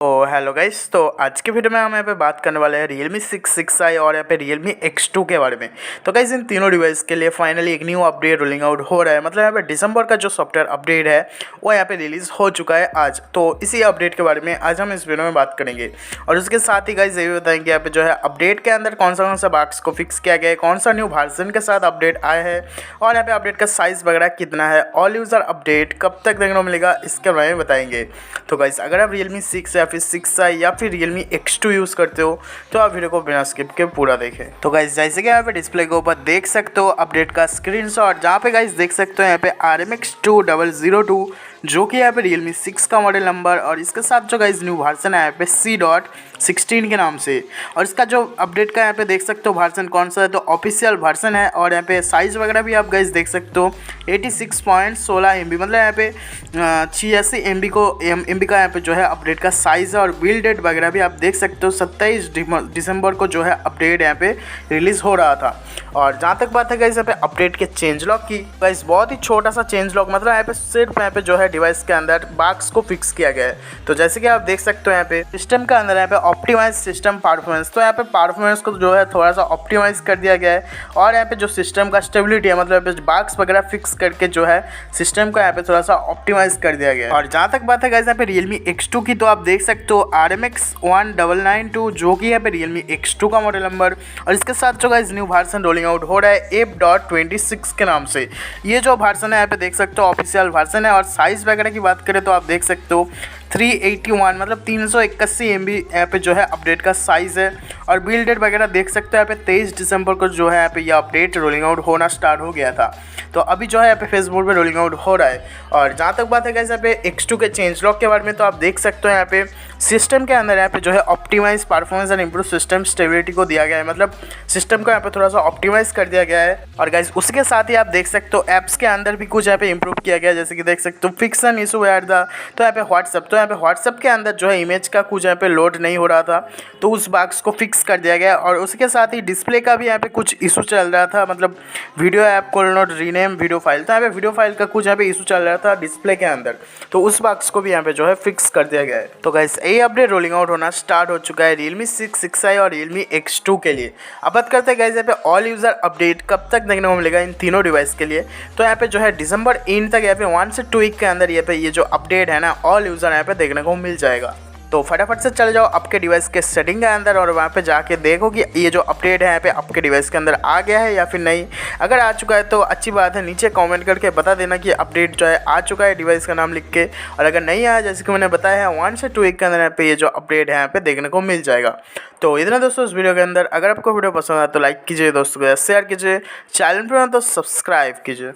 तो hello guys, तो आज के वीडियो में हम यहाँ पे बात करने वाले हैं Realme C16i और यहाँ पे Realme X2 के बारे में। तो गाइस इन तीनों डिवाइस के लिए फाइनली एक न्यू अपडेट रोलिंग आउट हो रहा है। मतलब यहाँ पे दिसंबर का जो सॉफ्टवेयर अपडेट है वो यहाँ पे रिलीज़ हो चुका है आज। तो इसी अपडेट के बारे में आज हम इस वीडियो में बात करेंगे और उसके साथ ही गाइस ये भी बताएंगे यहाँ पे जो है अपडेट के अंदर कौन सा बग्स को फिक्स किया गया है, कौन सा न्यू वर्जन के साथ अपडेट आया है और यहाँ पे अपडेट का साइज़ वगैरह कितना है, ऑल यूज़र अपडेट कब तक देखने को मिलेगा, इसके बारे में बताएंगे। तो गाइस अगर आप Realme 6 या फिर 6i या फिर Realme X2 यूज़ करते हो तो आप वीडियो को बिना स्किप के पूरा देखें। तो गाइस जैसे कि यहाँ पे डिस्प्ले के ऊपर देख सकते हो अपडेट का स्क्रीनशॉट, जहाँ पे गाइस देख सकते हो यहाँ पे RMX 2002 जो कि यहाँ पे Realme 6 का मॉडल नंबर और इसके साथ जो गाइस न्यू वर्जन है यहाँ पे C.16 के नाम से। और इसका जो अपडेट का यहाँ पे देख सकते हो वर्जन कौन सा है, तो ऑफिशियल वर्जन है। और यहाँ पे साइज़ वगैरह भी आप गाइस देख सकते हो 86.16 MB, मतलब यहाँ पे 86 MB का यहाँ पे जो है अपडेट का साइज़ है। और बिल्ड डेट वगैरह भी आप देख सकते हो 27 दिसंबर को जो है अपडेट यहाँ पे रिलीज़ हो रहा था। और जहाँ तक बात है गाइस यहाँ पे अपडेट के चेंज लॉक की, गाइस बहुत ही छोटा सा चेंज लॉक, मतलब यहाँ पे सिर्फ यहाँ पे जो है डिवाइस के अंदर बग्स को फिक्स किया गया है। तो जैसे कि आप देख सकते हो यहाँ पे सिस्टम के अंदर यहाँ पे ऑप्टिमाइज सिस्टम परफॉर्मेंस, तो यहाँ पे परफॉर्मेंस को जो है थोड़ा सा ऑप्टिमाइज कर दिया गया है। और यहाँ पे जो सिस्टम का स्टेबिलिटी है, मतलब यहाँ पे बग्स वगैरह फिक्स करके जो है सिस्टम का यहाँ पे थोड़ा सा ऑप्टिमाइज कर दिया गया है। और जहाँ तक बात है गाइस यहाँ पे Realme X2 की, तो आप देख सकते हो RMX 1992 जो कि यहाँ पे Realme X2 का मॉडल नंबर और इसके साथ जो guys new version rolling out हो रहा है F.26 के नाम से। ये जो वर्जन है यहाँ पे देख सकते हो ऑफिशियल वर्जन है। और साइज़ वगैरह की बात करें तो आप देख सकते हो 381 मतलब 381 MB यहाँ पे जो है अपडेट का साइज़ है। और बिल्ड डेट वगैरह देख सकते हो यहाँ पे 23 दिसंबर को जो है यहाँ पे ये अपडेट रोलिंग आउट होना स्टार्ट हो गया था। तो अभी जो है यहाँ पे फेसबुक पे रोलिंग आउट हो रहा है। और जहाँ तक बात है गाइस यहाँ पे X2 के चेंज लॉक के बारे में, तो आप देख सकते हो यहाँ पे सिस्टम के अंदर यहाँ पे जो है optimize performance and improve system stability को दिया गया है, मतलब सिस्टम को यहाँ पे थोड़ा सा ऑप्टिमाइज कर दिया गया है। और गाइस उसके साथ ही आप देख सकते हो ऐप्स के अंदर भी कुछ यहाँ पे इंप्रूव किया गया है, जैसे कि देख सकते हो फिक्सन इशू एट द, तो यहाँ पे व्हाट्सअप, तो यहाँ पे व्हाट्सअप के अंदर जो है इमेज का कुछ यहाँ पे लोड नहीं हो रहा था, तो उस बग्स को फिक्स कर दिया गया। और उसके साथ ही डिस्प्ले का भी यहाँ पे कुछ इशू चल रहा था, मतलब वीडियो ऐप को नॉट रीनेम वीडियो फाइल, तो यहाँ पे वीडियो फाइल का कुछ यहाँ पे इशू चल रहा था डिस्प्ले के अंदर, तो उस बग्स को भी यहाँ पे जो है फिक्स कर दिया गया है। तो गाइस ये अपडेट रोलिंग आउट होना स्टार्ट हो चुका है Realme 6i और Realme X2 के लिए। अब बात करते हैं गाइस यहाँ पे ऑल यूज़र अपडेट कब तक देखने को मिलेगा इन तीनों डिवाइस के लिए। तो यहाँ पे जो है दिसंबर एंड तक यहाँ पे 1 से 2 वीक के अंदर यहाँ पे ये जो अपडेट है ना ऑल यूज़र यहाँ पे देखने को मिल जाएगा। तो फटाफट से चले जाओ आपके डिवाइस के सेटिंग के अंदर और वहाँ पे जाके देखो कि ये जो अपडेट है यहाँ पे आपके डिवाइस के अंदर आ गया है या फिर नहीं। अगर आ चुका है तो अच्छी बात है, नीचे कमेंट करके बता देना कि अपडेट जो है आ चुका है डिवाइस का नाम लिख के। और अगर नहीं आया, जैसे कि मैंने बताया है 1 से 2 वीक के अंदर यहाँ पे ये जो अपडेट है यहाँ पे देखने को मिल जाएगा। तो इतना दोस्तों इस वीडियो के अंदर। अगर आपको वीडियो पसंद आए तो लाइक कीजिए, दोस्तों को शेयर कीजिए, चैनल पर तो सब्सक्राइब कीजिए।